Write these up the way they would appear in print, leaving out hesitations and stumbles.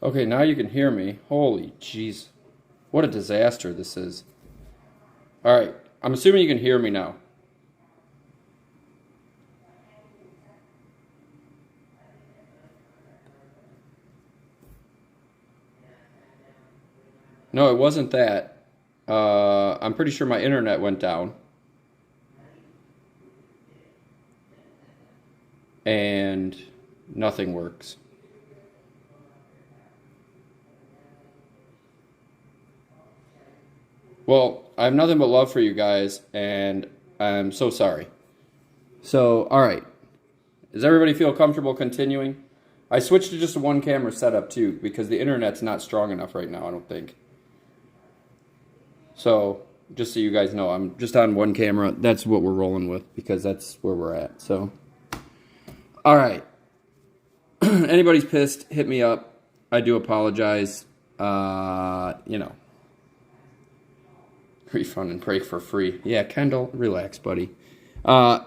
Okay, now you can hear me. Holy jeez. What a disaster this is. Alright, I'm assuming you can hear me now. No, it wasn't that. I'm pretty sure my internet went down. And nothing works. Well, I have nothing but love for you guys, and I'm so sorry. So, alright. Does everybody feel comfortable continuing? I switched to just a one camera setup too, because the internet's not strong enough right now, I don't think. So, just so you guys know, I'm just on one camera. That's what we're rolling with, because that's where we're at. So, alright. Anybody's pissed, hit me up. I do apologize. You know. Refund and break for free. Yeah, Kendall, relax, buddy. No,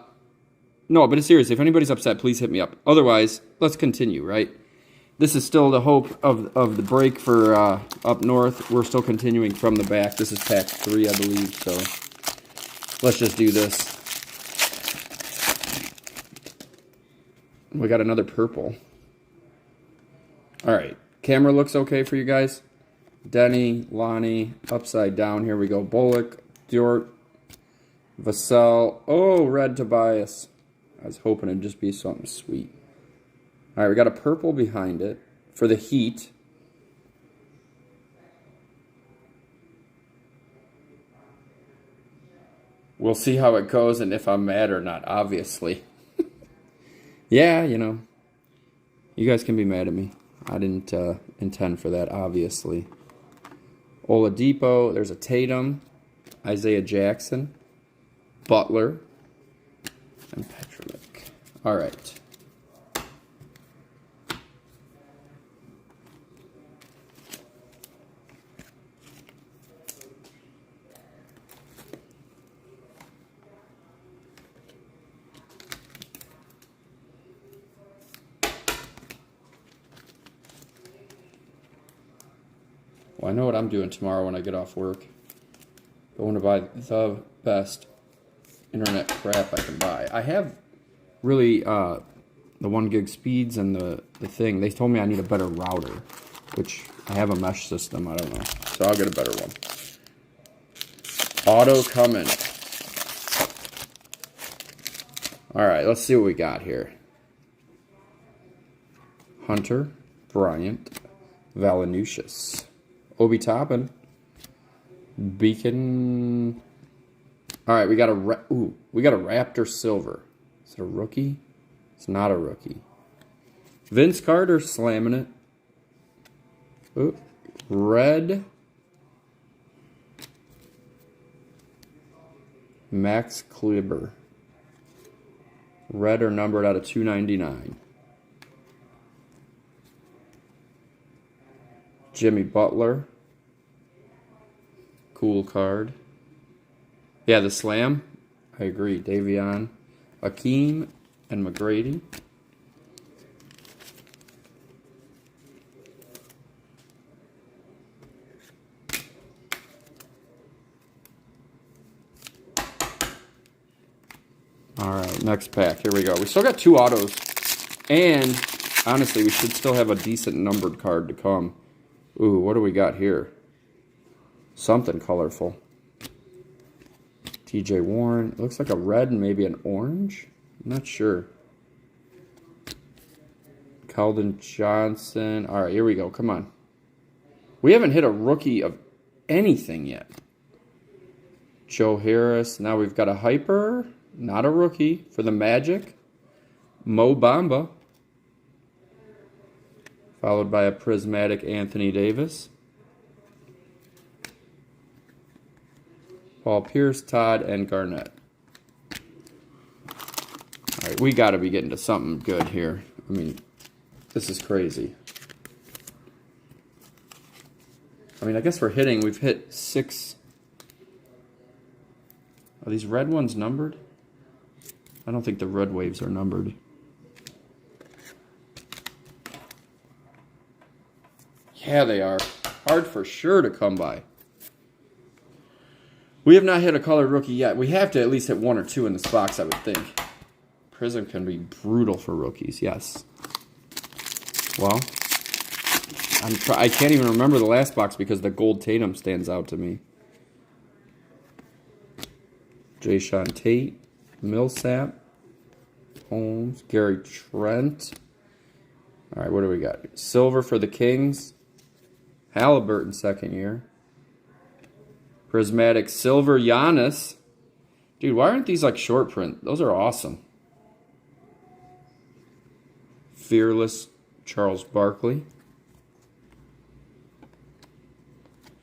but seriously, if anybody's upset, please hit me up. Otherwise, let's continue, right? This is still the hope of the break for up north. We're still continuing from the back. This is pack 3, I believe, so let's just do this. We got another purple. All right, camera looks okay for you guys? Denny, Lonnie, upside down. Here we go. Bullock, Dort, Vassell. Oh, red Tobias. I was hoping it'd just be something sweet. All right, we got a purple behind it for the Heat. We'll see how it goes and if I'm mad or not, obviously. Yeah, you know. You guys can be mad at me. I didn't intend for that, obviously. Oladipo, there's a Tatum, Isaiah Jackson, Butler, and Petrovic. All right. Well, I know what I'm doing tomorrow when I get off work. Going to buy the best internet crap I can buy. I have really the 1 gig speeds and the thing. They told me I need a better router, which I have a mesh system. I don't know. So I'll get a better one. Auto coming. All right, let's see what we got here. Hunter, Bryant, Valanciunas. Obi Toppin, Beacon. All right, we got a Raptor silver. Is it a rookie? It's not a rookie. Vince Carter slamming it. Ooh, red. Max Kleber. Red or numbered out of 299. Jimmy Butler. Cool card. Yeah, the slam. I agree. Davion, Akeem, and McGrady. All right, next pack. Here we go. We still got 2 autos. And, honestly, we should still have a decent numbered card to come. Ooh, what do we got here? Something colorful. TJ Warren. It looks like a red and maybe an orange. I'm not sure. Keldon Johnson. All right, here we go. Come on. We haven't hit a rookie of anything yet. Joe Harris. Now we've got a hyper. Not a rookie for the Magic. Mo Bamba. Followed by a prismatic Anthony Davis. Paul Pierce, Todd, and Garnett. All right, we got to be getting to something good here. I mean, this is crazy. I mean, I guess we've hit 6. Are these red ones numbered? I don't think the red waves are numbered. Yeah, they are. Hard for sure to come by. We have not hit a colored rookie yet. We have to at least hit 1 or 2 in this box, I would think. Prism can be brutal for rookies, yes. Well, I can't even remember the last box because the gold Tatum stands out to me. Jayshawn Tate, Millsap, Holmes, Gary Trent. All right, what do we got? Silver for the Kings. Halliburton, second year. Prismatic Silver, Giannis. Dude, why aren't these like short print? Those are awesome. Fearless, Charles Barkley.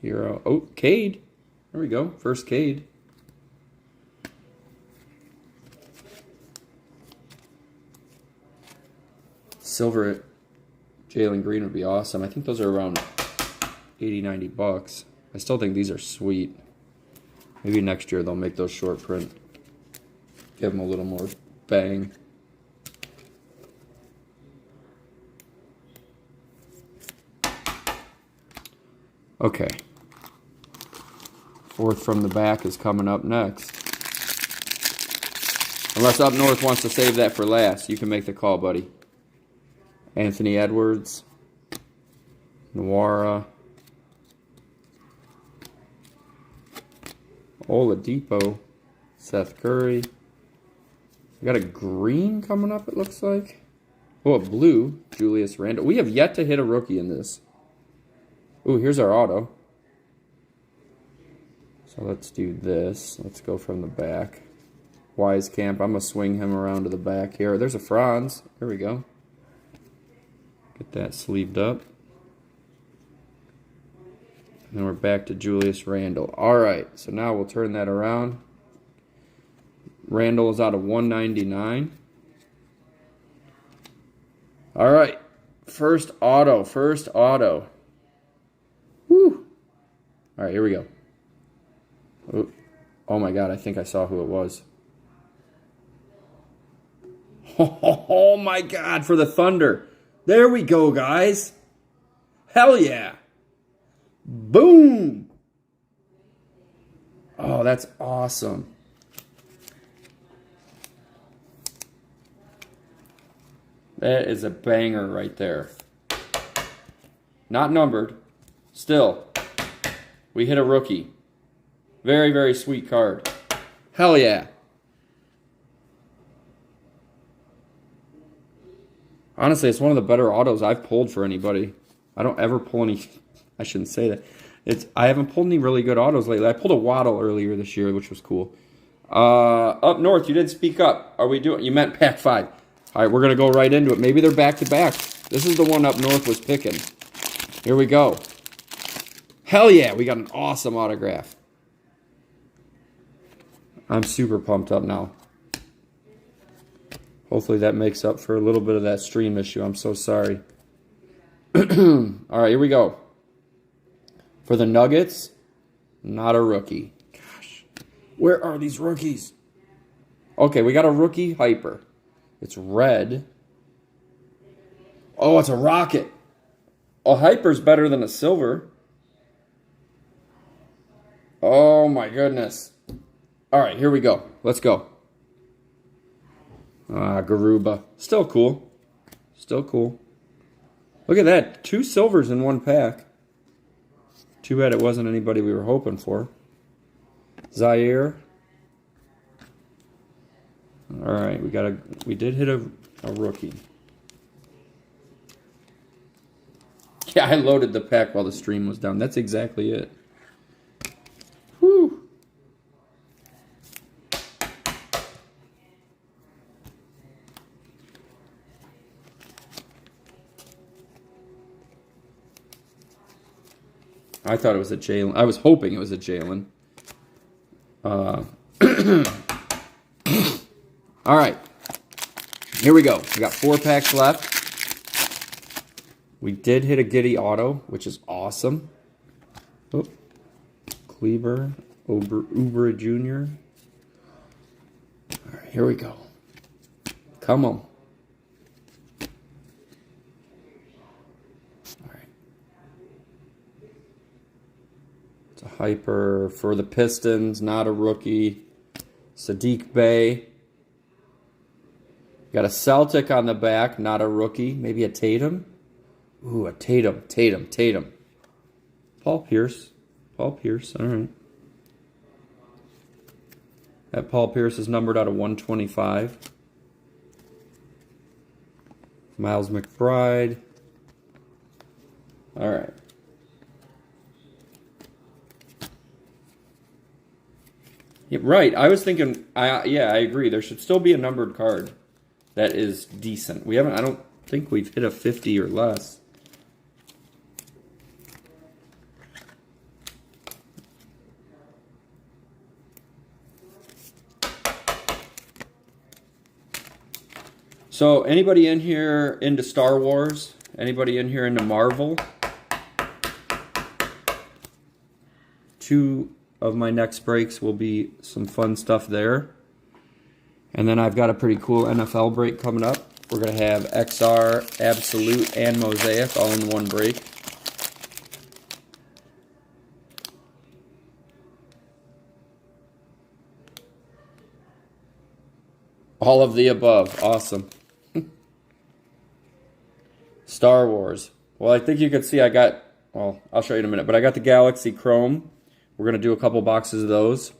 Hero. Oh, Cade. There we go. First Cade. Silver Jalen Green would be awesome. I think those are around 80, 90 bucks. I still think these are sweet. Maybe next year they'll make those short print. Give them a little more bang. Okay. Fourth from the back is coming up next. Unless Up North wants to save that for last. You can make the call, buddy. Anthony Edwards. Nwora. Oladipo. Seth Curry. We got a green coming up, it looks like. Oh, a blue. Julius Randle. We have yet to hit a rookie in this. Ooh, here's our auto. So let's do this. Let's go from the back. Wisekamp. I'm going to swing him around to the back here. There's a Franz. There we go. Get that sleeved up. And then we're back to Julius Randle. All right, so now we'll turn that around. Randle is out of 199. All right, first auto. Woo. All right, here we go. Oh my God, I think I saw who it was. Oh my God, for the Thunder. There we go, guys. Hell yeah. Boom. Oh, that's awesome. That is a banger right there. Not numbered. Still, we hit a rookie. Very, very sweet card. Hell yeah. Honestly, it's one of the better autos I've pulled for anybody. I don't ever pull any... I shouldn't say that. I haven't pulled any really good autos lately. I pulled a Waddle earlier this year, which was cool. Up North, you didn't speak up. Are we doing... You meant pack 5. All right, we're going to go right into it. Maybe they're back-to-back. This is the one Up North was picking. Here we go. Hell yeah, we got an awesome autograph. I'm super pumped up now. Hopefully that makes up for a little bit of that stream issue. I'm so sorry. All right, here we go. For the Nuggets, not a rookie. Gosh, where are these rookies? Okay, we got a rookie Hyper. It's red. Oh, it's a Rocket. A Hyper's better than a silver. Oh my goodness. All right, here we go. Let's go. Garuba. Still cool. Still cool. Look at that. 2 silvers in 1 pack. Too bad it wasn't anybody we were hoping for. Zaire. All right, we did hit a rookie. Yeah, I loaded the pack while the stream was down. That's exactly it. Whew. I thought it was a Jalen. I was hoping it was a Jalen. All right. Here we go. We got 4 packs left. We did hit a Giddy auto, which is awesome. Oh, Kleber, Oubre Jr. All right, here we go. Come on. All right. a hyper for the Pistons, not a rookie. Sadiq Bey. Got a Celtic on the back, not a rookie. Maybe a Tatum. Ooh, a Tatum. Paul Pierce. All right. That Paul Pierce is numbered out of 125. Miles McBride. All right. Yeah, right. I was thinking. I agree. There should still be a numbered card that is decent. We haven't. I don't think we've hit a 50 or less. So, anybody in here into Star Wars? Anybody in here into Marvel? 2 of my next breaks will be some fun stuff there. And then I've got a pretty cool NFL break coming up. We're going to have XR, Absolute, and Mosaic all in one break. All of the above. Awesome. Star Wars. Well, I think you can see I got, well, I'll show you in a minute, but I got the Galaxy Chrome. We're going to do a couple boxes of those.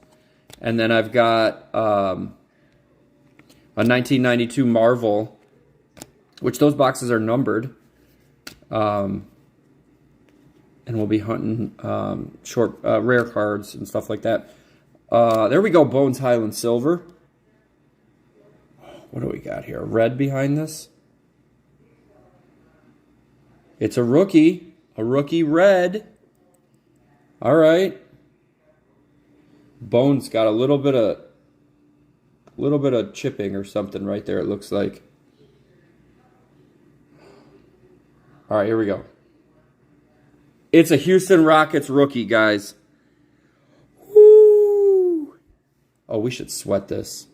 And then I've got a 1992 Marvel, which those boxes are numbered. And we'll be hunting rare cards and stuff like that. There we go, Bones Highland Silver. What do we got here? A red behind this? It's a rookie red. All right. Bones got a little bit of chipping or something right there, it looks like. All right, here we go. It's a Houston Rockets rookie, guys. Woo! Oh, we should sweat this.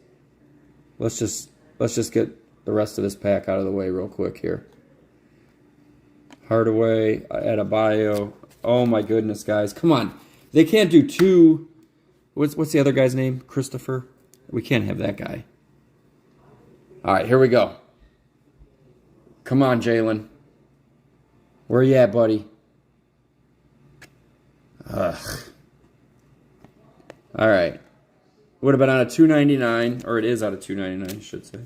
Let's just get the rest of this pack out of the way real quick here. Hardaway, Adebayo. Oh my goodness, guys. Come on. They can't do 2. What's the other guy's name? Christopher? We can't have that guy. All right, here we go. Come on, Jalen. Where you at, buddy? Ugh. All right. Would have been out of 299, or it is out of 299, I should say.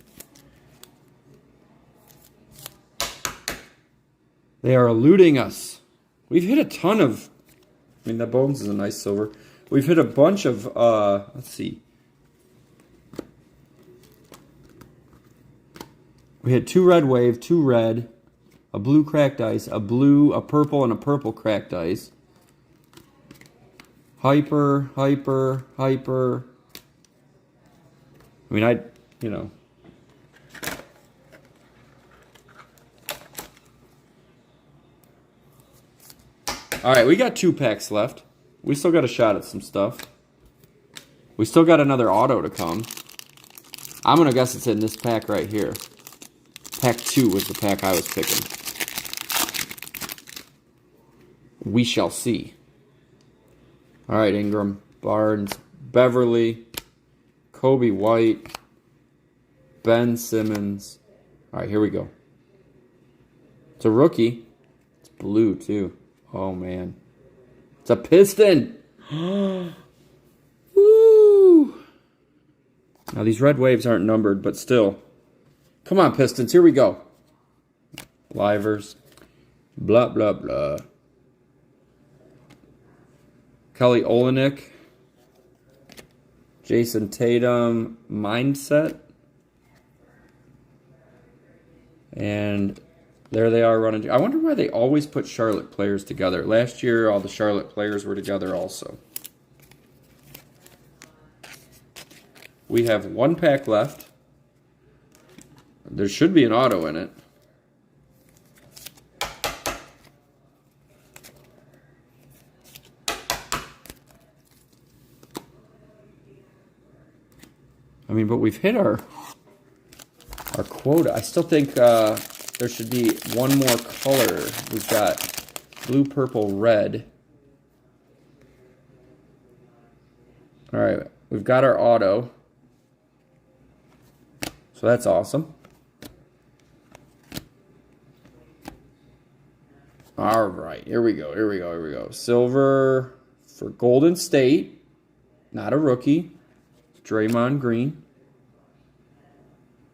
They are eluding us. We've hit a ton of, I mean, that Bones is a nice silver. We've hit a bunch of, let's see. We had 2 red wave, 2 red, a blue cracked ice, a blue, a purple, and a purple cracked ice. Hyper. I mean, you know. All right, we got 2 packs left. We still got a shot at some stuff. We still got another auto to come. I'm going to guess it's in this pack right here. Pack 2 was the pack I was picking. We shall see. All right, Ingram, Barnes, Beverly, Kobe White, Ben Simmons. All right, here we go. It's a rookie. It's blue, too. Oh, man. It's a Piston. Woo! Now, these red waves aren't numbered, but still. Come on, Pistons. Here we go. Livers. Blah, blah, blah. Kelly Olynyk. Jason Tatum. Mindset. And there they are running. I wonder why they always put Charlotte players together. Last year, all the Charlotte players were together also. We have 1 pack left. There should be an auto in it. I mean, but we've hit our quota. I still think there should be 1 more color. We've got blue, purple, red. All right, we've got our auto. So that's awesome. All right, here we go. Silver for Golden State. Not a rookie. Draymond Green.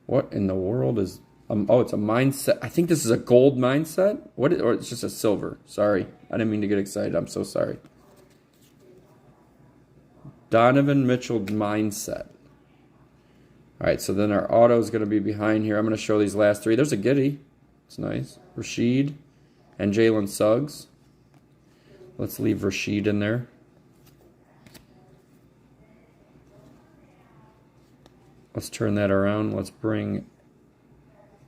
What in the world is... oh, it's a mindset. I think this is a gold mindset. Or it's just a silver. Sorry. I didn't mean to get excited. I'm so sorry. Donovan Mitchell mindset. All right, so then our auto is going to be behind here. I'm going to show these last three. There's a Giddey. It's nice. Rasheed and Jalen Suggs. Let's leave Rasheed in there. Let's turn that around. Let's bring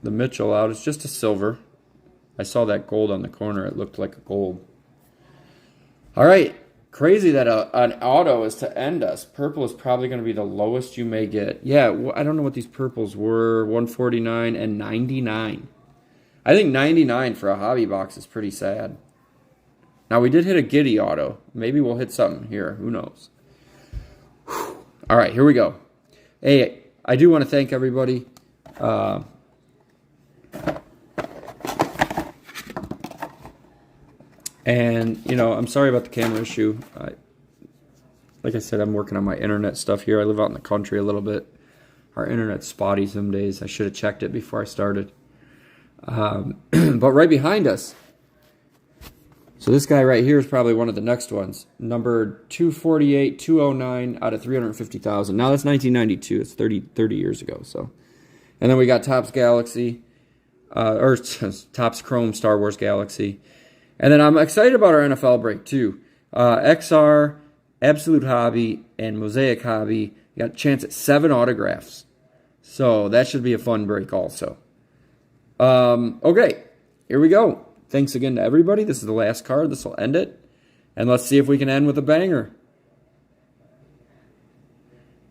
the Mitchell out. It's just a silver. I saw that gold on the corner. It looked like a gold. All right. Crazy that an auto is to end us. Purple is probably going to be the lowest you may get. Yeah, I don't know what these purples were. 149 and 99. I think 99 for a hobby box is pretty sad. Now, we did hit a Giddey auto. Maybe we'll hit something here. Who knows? Whew. All right, here we go. Hey, I do want to thank everybody. And, you know, I'm sorry about the camera issue. Like I said, I'm working on my internet stuff here. I live out in the country a little bit. Our internet's spotty some days. I should have checked it before I started. But right behind us. So this guy right here is probably one of the next ones. Number 248, 209 out of 350,000. Now that's 1992. It's 30 years ago. So, and then we got Topps Galaxy. Or Topps Chrome Star Wars Galaxy. And then I'm excited about our NFL break, too. XR, Absolute Hobby, and Mosaic Hobby. You got a chance at 7 autographs. So that should be a fun break also. Okay, here we go. Thanks again to everybody. This is the last card. This will end it. And let's see if we can end with a banger.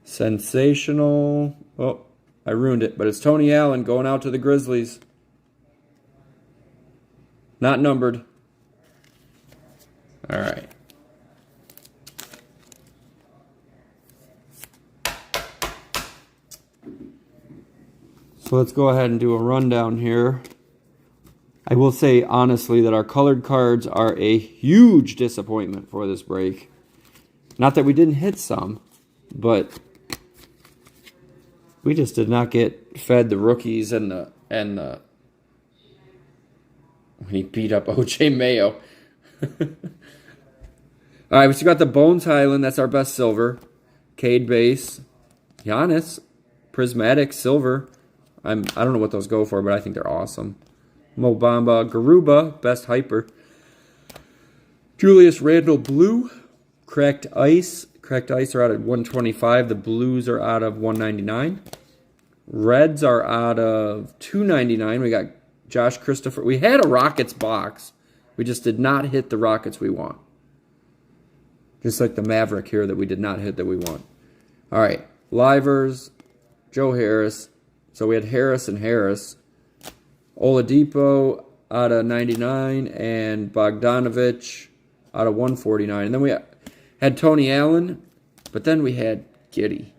Sensational. Oh, I ruined it. But it's Tony Allen going out to the Grizzlies. Not numbered. All right. So let's go ahead and do a rundown here. I will say honestly that our colored cards are a huge disappointment for this break. Not that we didn't hit some, but we just did not get fed the rookies and the when he beat up OJ Mayo. All right, we got the Bones Highland. That's our best silver. Cade base. Giannis. Prismatic silver. I don't know what those go for, but I think they're awesome. Mo Bamba. Garuba. Best hyper. Julius Randle blue. Cracked ice. Cracked ice are out of 125. The blues are out of 199. Reds are out of 299. We got Josh Christopher. We had a Rockets box. We just did not hit the Rockets we want. Just like the Maverick here that we did not hit that we want. All right. Livers. Joe Harris. So we had Harris and Harris. Oladipo out of 99 and Bogdanovich out of 149. And then we had Tony Allen, but then we had Giddey.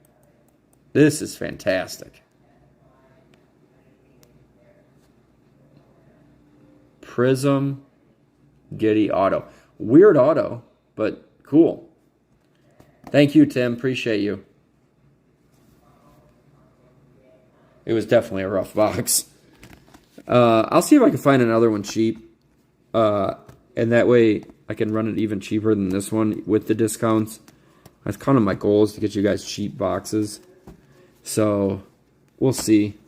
This is fantastic. Prism, Giddey auto. Weird auto, but cool. Thank you, Tim. Appreciate you. It was definitely a rough box. I'll see if I can find another one cheap. And that way I can run it even cheaper than this one with the discounts. That's kind of my goal, is to get you guys cheap boxes. So we'll see.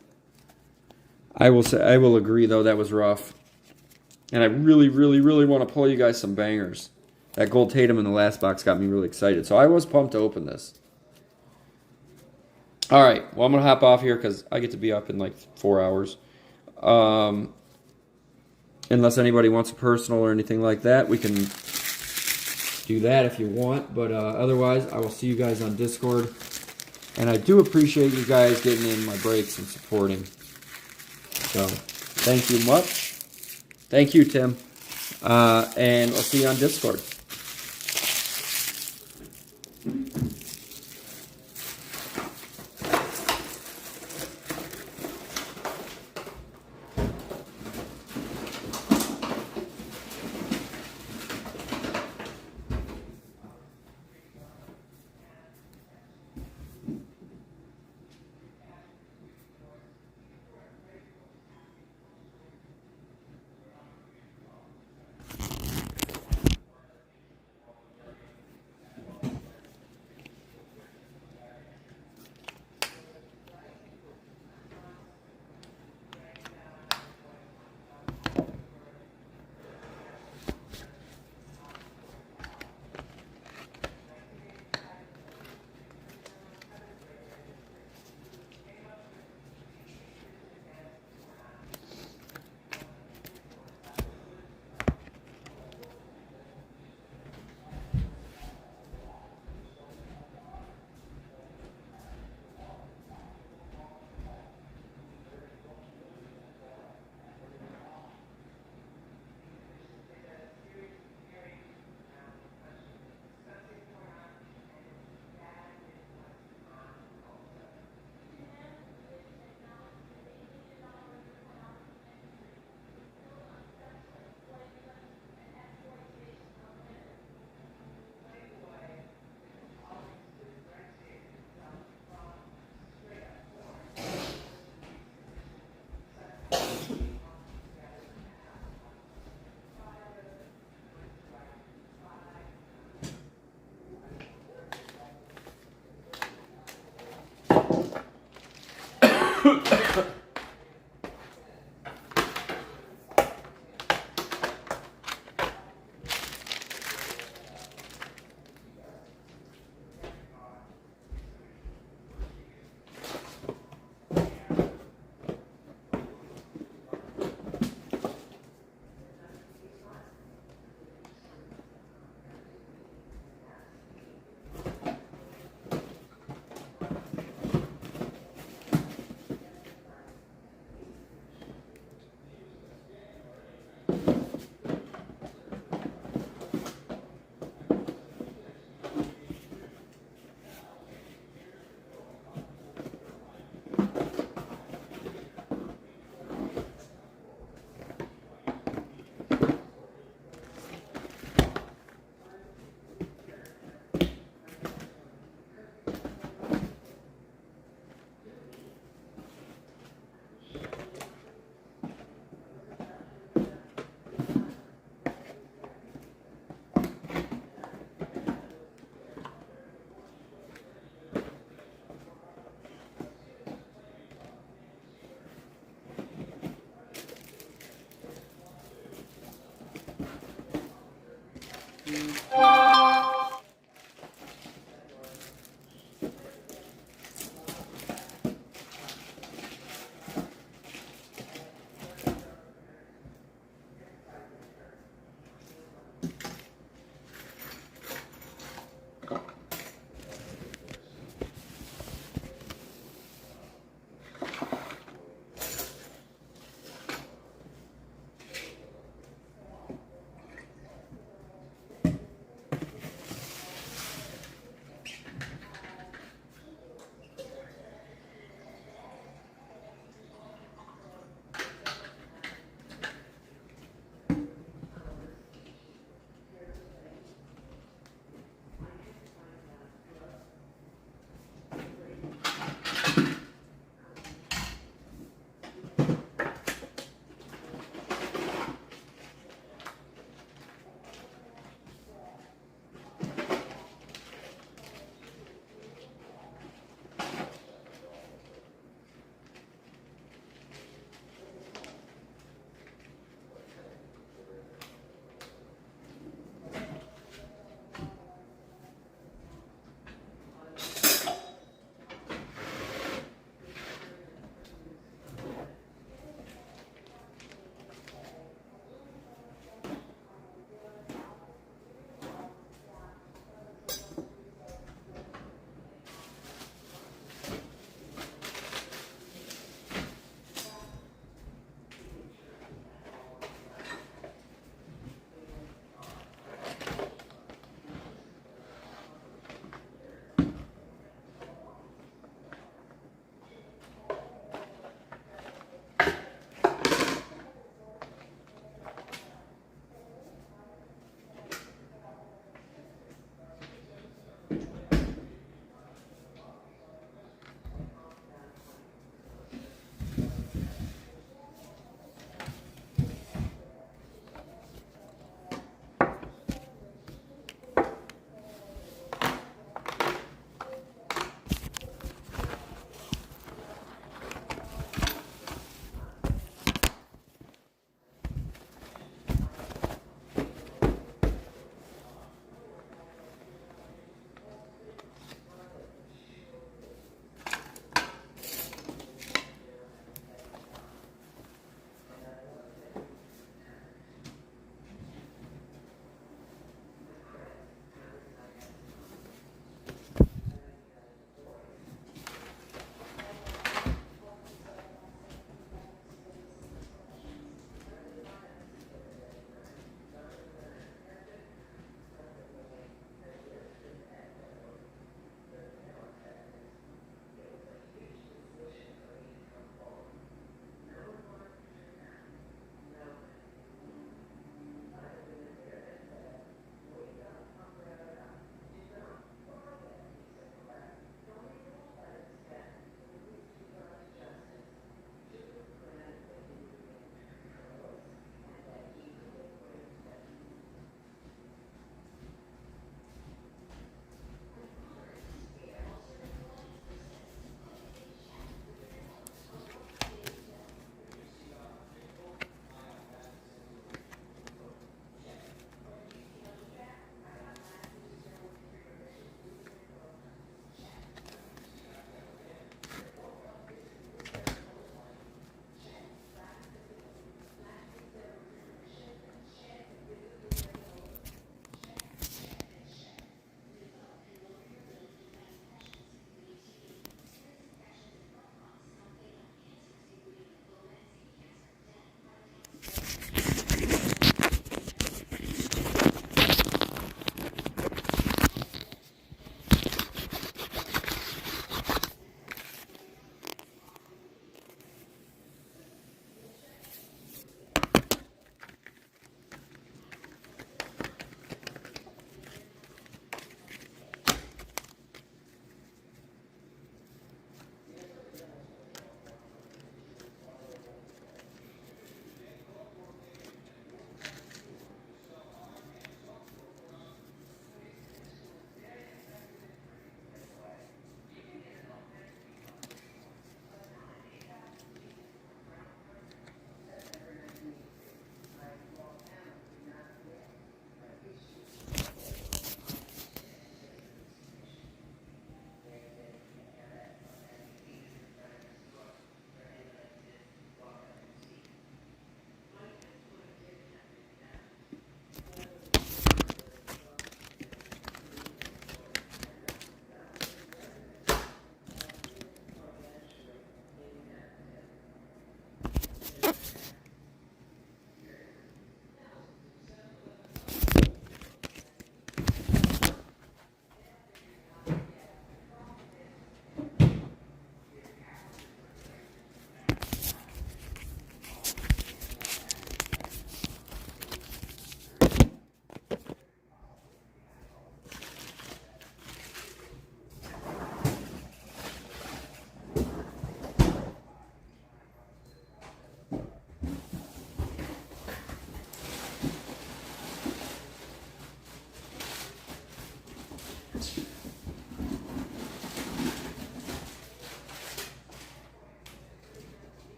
I will agree, though, that was rough. And I really, really, really want to pull you guys some bangers. That gold Tatum in the last box got me really excited. So I was pumped to open this. All right. Well, I'm going to hop off here because I get to be up in like 4 hours. Unless anybody wants a personal or anything like that, we can do that if you want. But otherwise, I will see you guys on Discord. And I do appreciate you guys getting in my breaks and supporting. So, thank you much. Thank you, Tim. And I'll see you on Discord.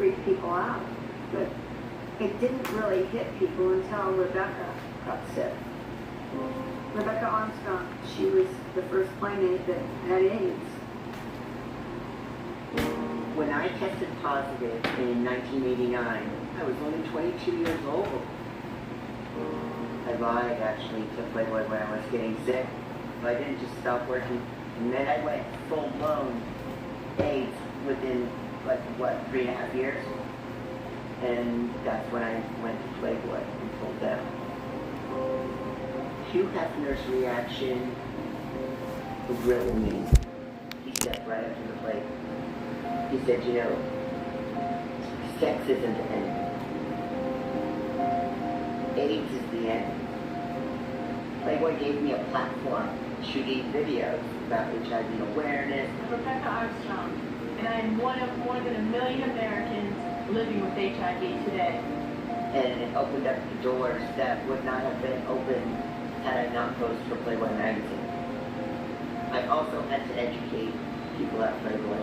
freak people out. But it didn't really hit people until Rebecca got sick. Rebecca Armstrong, she was the first playmate that had AIDS. When I tested positive in 1989, I was only 22 years old. I lied actually to Playboy when I was getting sick. But I didn't just stop working. And then I went full-blown AIDS within, 3.5 years. And that's when I went to Playboy and told them. Hugh Hefner's reaction thrilled me. He stepped right up to the plate. He said, sex isn't the enemy. AIDS is the enemy. Playboy gave me a platform to shoot videos about HIV awareness. I'm Rebecca Armstrong, and I am one of more than 1 million Americans living with HIV today. And it opened up the doors that would not have been open had I not posed for Playboy magazine. I also had to educate people at Playboy.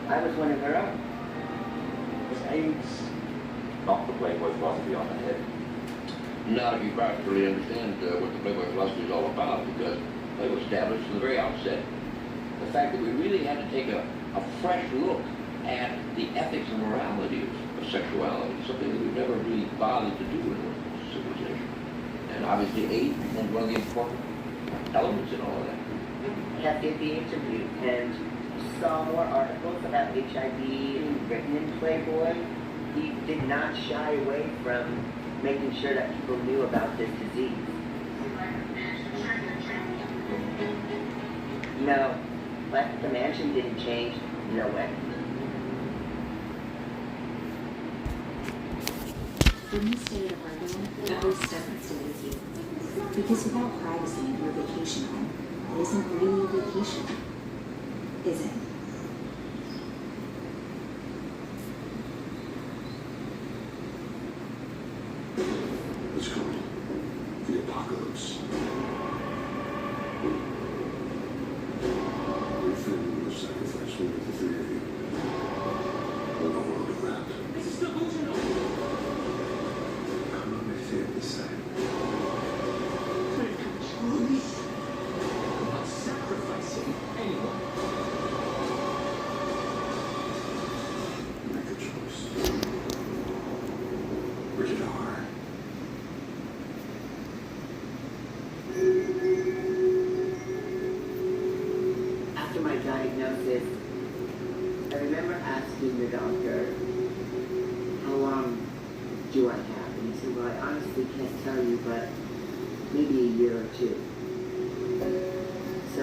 I was one of their own. Was AIDS not the Playboy philosophy on the head? Not if you practically understand what the Playboy philosophy is all about, because it was established from the very outset. The fact that we really had to take a fresh look at the ethics and morality of sexuality, something that we've never really bothered to do in our civilization. And obviously AIDS becomes one of the important elements in all of that. Had to be interviewed and saw more articles about HIV written in Playboy. He did not shy away from making sure that people knew about this disease. No, but the mansion didn't change. No way. When you stay at a Barbie, the host doesn't stay with you. Because without privacy in your vacation home, it isn't really a vacation, is it? It's coming. The apocalypse. Everything was sacrificed for the three of you. All the world of that. This is delusional. I'm on my family's side. Take control. I'm not sacrificing anyone. Make a choice. Rated R. After my diagnosis, I remember asking the doctor, how long do I have? And he said, well, I honestly can't tell you, but maybe a year or two. So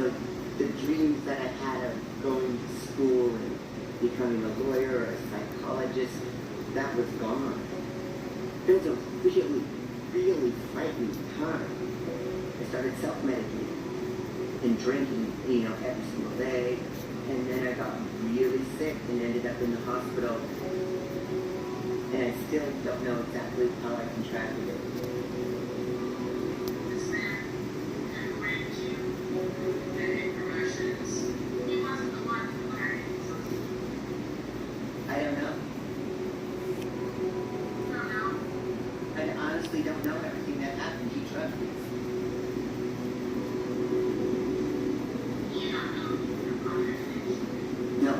the dreams that I had of going to school and becoming a lawyer or a psychologist, that was gone. It was a really, really frightening time. I started self-medicating and drinking, every single day. And then I got really sick and ended up in the hospital. And I still don't know exactly how I contracted it. I don't know. I honestly don't know everything that happened. He drugged me. No.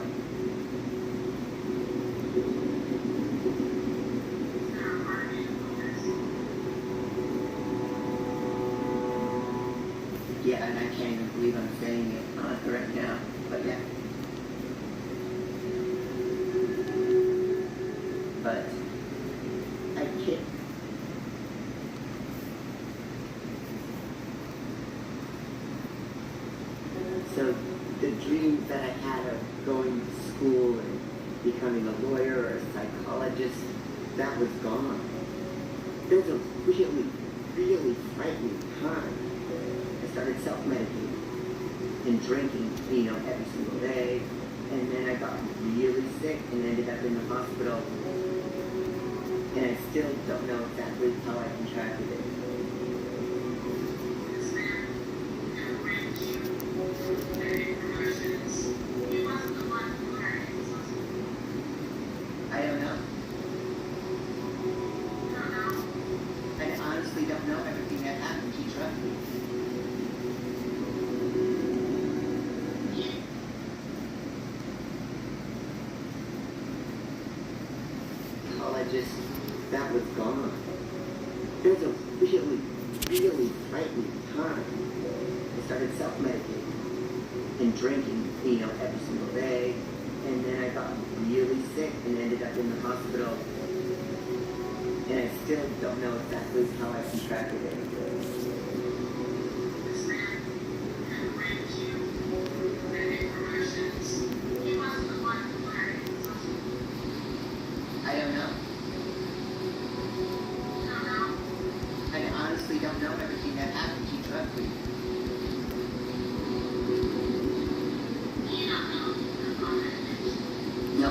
Yeah, and I can't even believe I'm saying it right now, but yeah. But I can't. So the dreams that I had of going to school and becoming a lawyer or a psychologist, that was gone. It was a really, really frightening time. I started self-medicating and drinking, every single day. And then I got really sick and ended up in the hospital. And I still don't know exactly how I contracted it. I that was gone. It was a really, really frightening time. I started self-medicating and drinking, every single day. And then I got really sick and ended up in the hospital. And I still don't know exactly how I contracted it. I don't know. I honestly don't know everything that happened. He drugged me. No.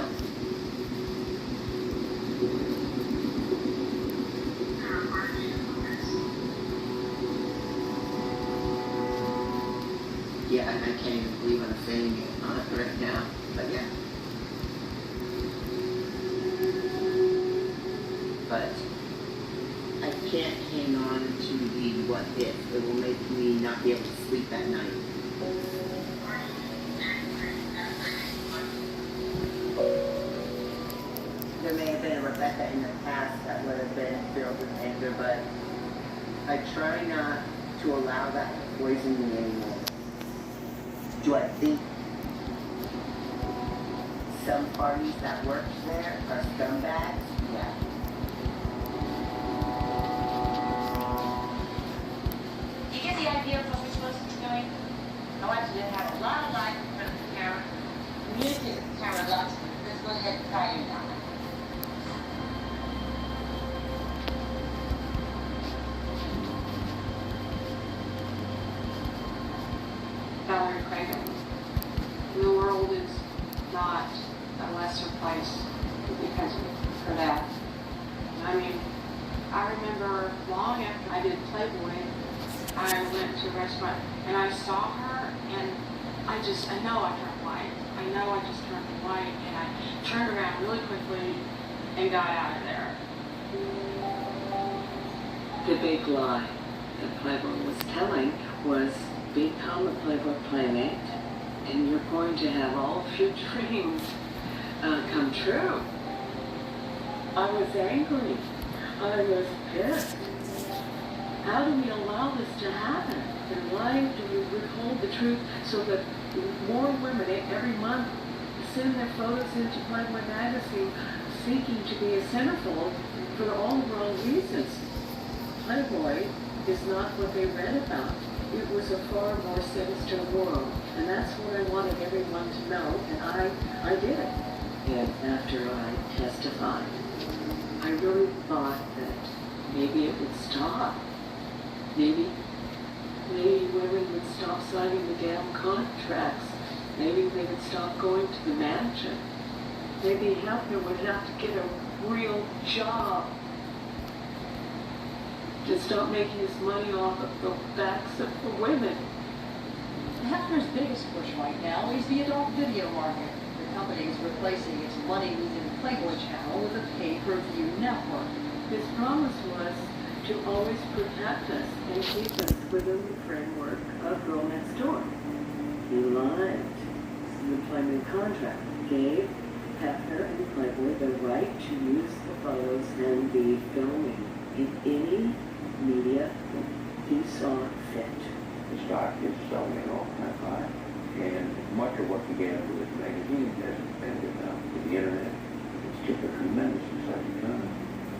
Yeah, I can't even believe I'm saying it on it right now, but yeah. But I can't hang on to the what if. It will make me not be able to sleep at night. There may have been a Rebecca in the past that would have been filled with anger, but I try not to allow that to poison me anymore. Do I think some parties that work there are scumbags? Yeah. Do you get the idea of what we're supposed to be doing? I want you to have a lot of light in front of the camera. Communicate with the camera lots. Let's go ahead and try it now. Valerie Cragen. The world is not a lesser place because of her death. I mean, I remember long after I did Playboy, I went to a restaurant and I saw her and I know I turned white. I know I just turned white and I turned around really quickly and got out of there. The big lie that Playboy was telling was become a Playboy Playmate and you're going to have all of your dreams come true. I was angry. I was pissed. How do we allow this to happen? And why do we withhold the truth so that more women every month send their photos into Playboy magazine seeking to be a centerfold for all the wrong reasons? Playboy is not what they read about. It was a far more sinister world, and that's what I wanted everyone to know, and I did it. And after I testified, I really thought that maybe it would stop. Maybe women would stop signing the damn contracts. Maybe they would stop going to the mansion. Maybe Hefner would have to get a real job to stop making his money off of the backs of the women. Hefner's biggest push right now is the adult video market. The company is replacing its money-losing Playboy channel with a pay-per-view network. His promise was to always protect us and keep us within the framework of Girl Next Door. He lied. The Playboy contract gave Hefner and Playboy the right to use the photos and the filming in any media he saw fit. The stock is selling at all time high, and much of what began with magazines has ended up with the internet. It's just a tremendous exciting time.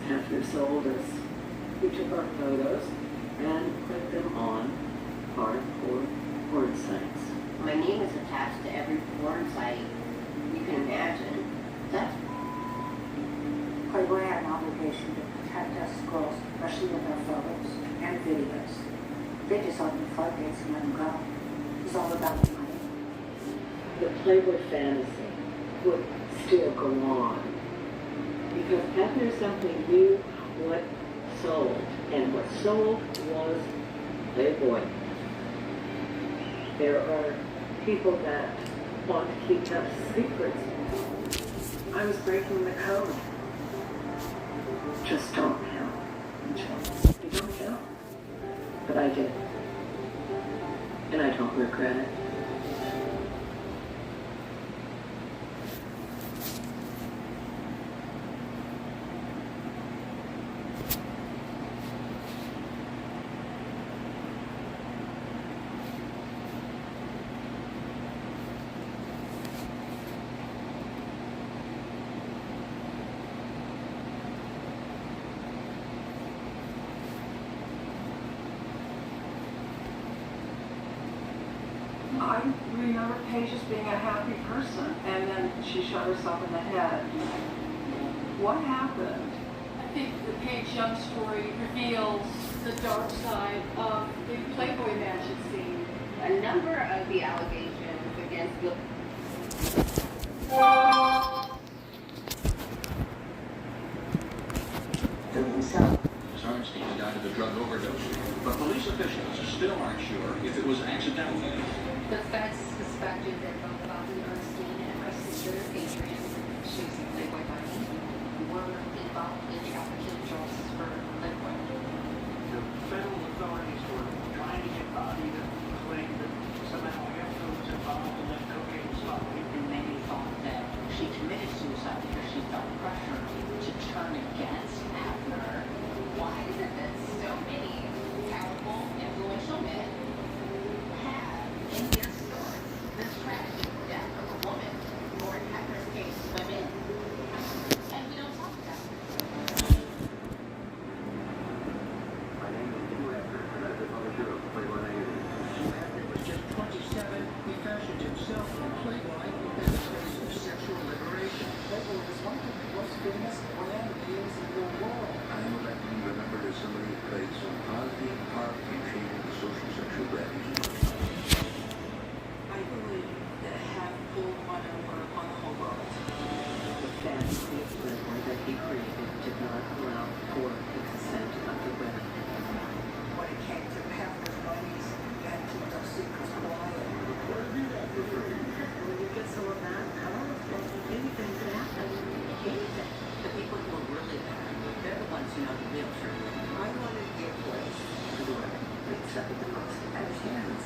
Hefner sold us. He took our photos and put them on hardcore porn sites. My name is attached to every porn site you can imagine. That's Playboy had an obligation to protect us girls, especially with our photos and videos. They just opened the floodgates and let them go. It was all about the money. The Playboy fantasy would still go on because Hefner simply knew what sold, and what sold was Playboy. There are people that want to keep up secrets. I was breaking the code. Just don't tell. You don't tell. But I did. And I don't regret it. I remember Paige as being a happy person, and then she shot herself in the head. What happened? I think the Paige Young story reveals the dark side of the Playboy Mansion scene. A number of the allegations against Bill. Himself. Arnstein died of a drug overdose, but police officials still aren't sure if it was accidental. The feds suspected that both Bobby Ernstein and my sister, Adrian, she's a Playboy bunny, were involved in trafficking jobs for Playboy. The federal authorities were trying to get Bobby to claim that somehow Afton was involved in that cocaine smuggle. And many thought that she committed suicide because she felt pressure to turn against Abner. Why is it that so many powerful, influential men have in their stories this tragic death of a woman, or in Abner's case, women, and we don't talk about it? My name is Stu Abner, and I'm the publisher of Playboy magazine. Abner was just 27. He fashioned himself in Playboy as a place of sexual liberation. Playboy was one of the most famous brand names in the world. I know that being remembered as somebody who played some positive part in changing the social sexual values. I believe that have pulled one over on the whole world. The fantasy of Playboy that he created did not allow for the consent of the women. When it came to Pamela's bunnies and to the secrets quiet. When you get some of that powerful, anything could happen. Anything. The people who are really bad, they're the ones who know the real truth. I wanted to give place to the women that accepted the most at his hands.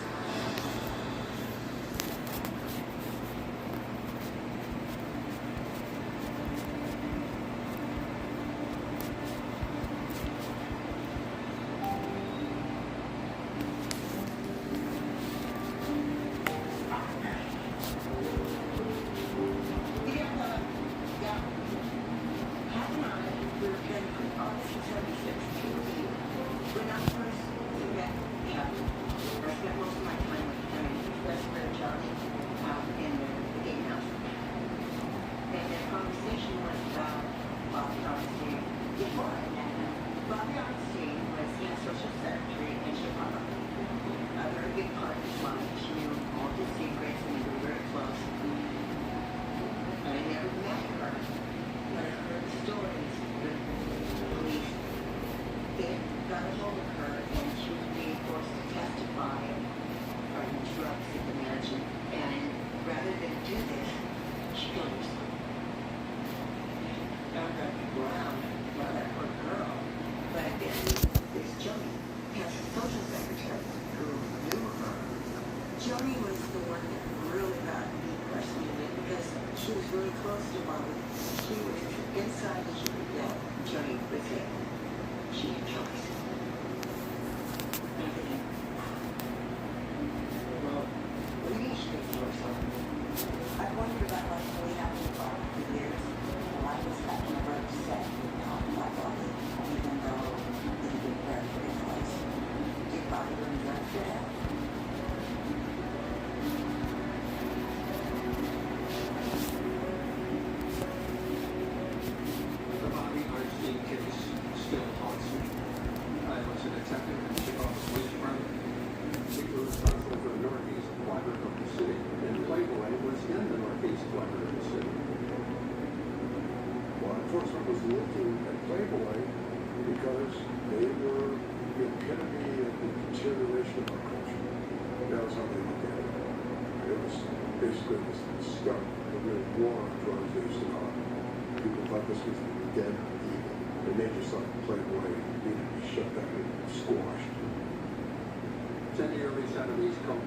Joni was the one that really got me personally because she was really close to Bobby. She was inside the human that Joni was in. She had choice. Everything. Well, we each get yours on. I've wondered about what's really happening to Bobby for years. While I was back in the road set talking about Bobby, even though he didn't get very good place. Did Bobby really run for that? Enforcement was looking at Playboy because they were the epitome of the deterioration of our culture. That was how they looked at it. It was basically the start of the real war on drugs they used to call it. People thought this was dead evil. And they just thought Playboy needed to be shut down and squashed. 10 year lease out of East Coast.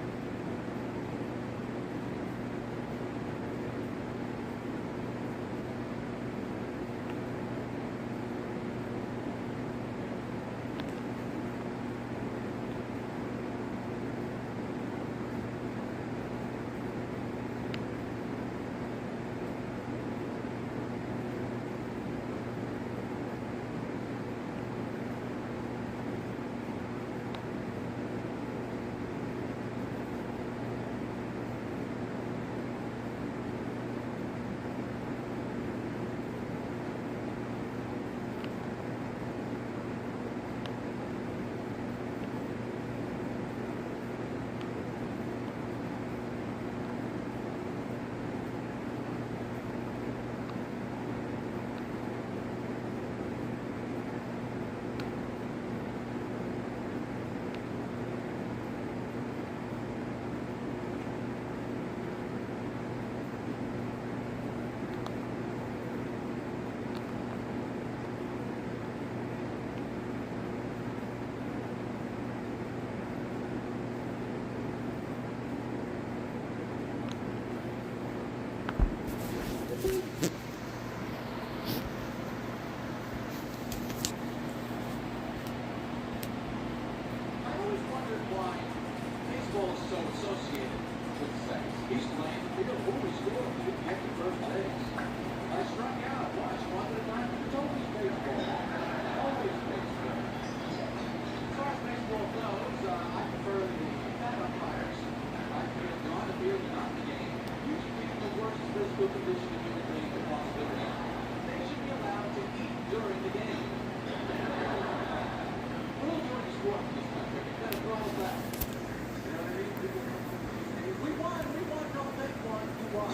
He's playing the field. Who we scored? He didn't get to first base. I struck out. Watch, one at a time. It's always baseball. Always baseball. As far as baseball goes, I prefer the bad umpires. I feel on the field and not the game. Usually in the worst physical condition in human being could possibly be. They should be allowed to eat during the game. We'll enjoy the sport in this country. We've got to throw it back. You know what I mean? We won, don't take one, we won.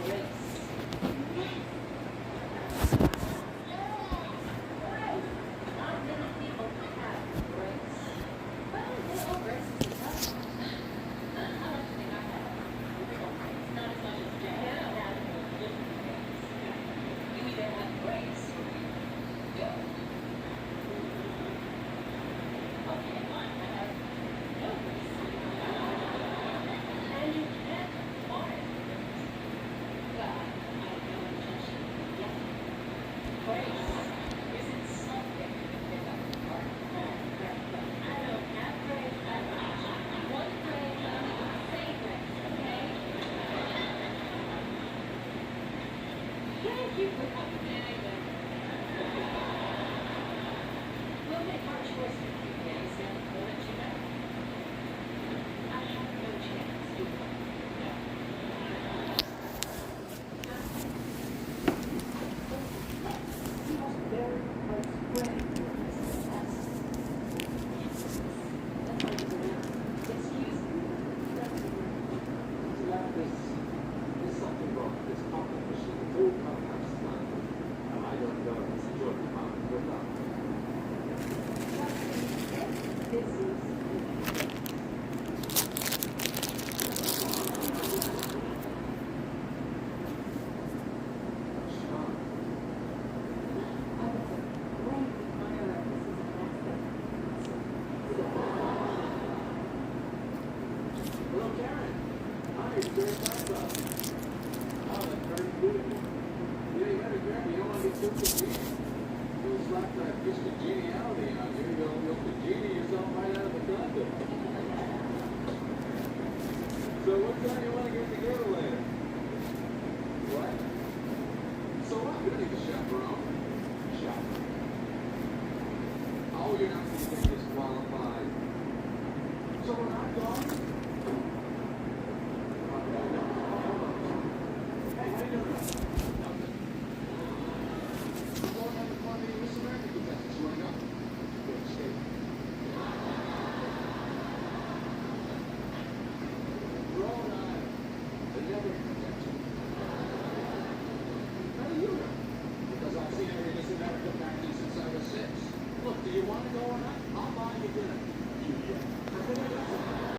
Grace. Big Bear Background.